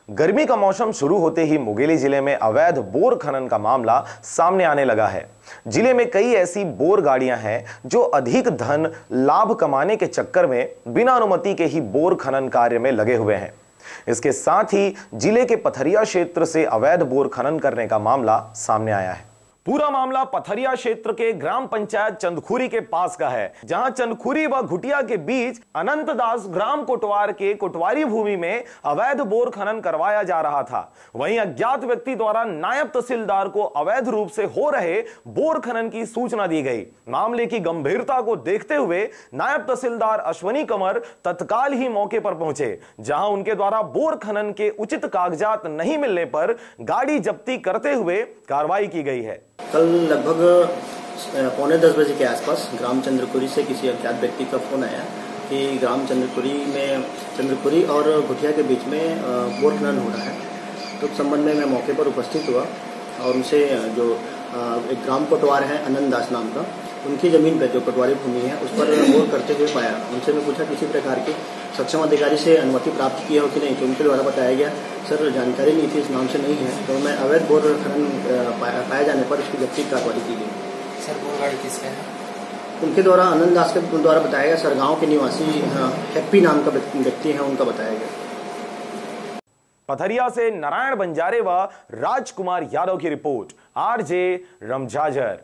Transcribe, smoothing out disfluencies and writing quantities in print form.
गर्मी का मौसम शुरू होते ही मुंगेली जिले में अवैध बोर खनन का मामला सामने आने लगा है। जिले में कई ऐसी बोर गाड़ियां हैं जो अधिक धन लाभ कमाने के चक्कर में बिना अनुमति के ही बोर खनन कार्य में लगे हुए हैं। इसके साथ ही जिले के पथरिया क्षेत्र से अवैध बोर खनन करने का मामला सामने आया है। पूरा मामला पथरिया क्षेत्र के ग्राम पंचायत चंदखुरी के पास का है, जहां चंदखुरी व घुटिया के बीच अनंत दास ग्राम कोटवार के कोटवारी भूमि में अवैध बोर खनन करवाया जा रहा था। वहीं अज्ञात व्यक्ति द्वारा नायब तहसीलदार को अवैध रूप से हो रहे बोर खनन की सूचना दी गई। मामले की गंभीरता को देखते हुए नायब तहसीलदार अश्वनी कंवर तत्काल ही मौके पर पहुंचे, जहां उनके द्वारा बोर खनन के उचित कागजात नहीं मिलने पर गाड़ी जब्ती करते हुए कार्रवाई की गई है। कल लगभग 9:45 के आसपास ग्राम चंद्रकुरी से किसी अज्ञात व्यक्ति का फोन आया कि ग्राम चंद्रकुरी और घुटिया के बीच में बोर खनन हो रहा है। तो उस संबंध में मैं मौके पर उपस्थित हुआ और उनसे जो एक ग्राम कोटवार है अनंत दास नाम का, उनकी जमीन पर जो कोटवारी भूमि है उस पर बोर करते हुए पाया। उनसे मैं पूछा किसी प्रकार की सक्षम अधिकारी से अनुमति प्राप्त किया हो कि नहीं, तो उनके द्वारा बताया गया सर जानकारी नहीं थी, इस नाम से नहीं है। तो मैं अवैध बोर खनन पाए जाने पर उसकी जब्ती कार्रवाई की गई। सर बोर गाड़ी किसका है? उनके द्वारा अनंत दास के द्वारा बताया गया, सर गाँव के निवासी हैप्पी नाम का व्यक्ति है, उनका बताया गया। पथरिया से नारायण बंजारे व राजकुमार यादव की रिपोर्ट, आरजे रमजाजर।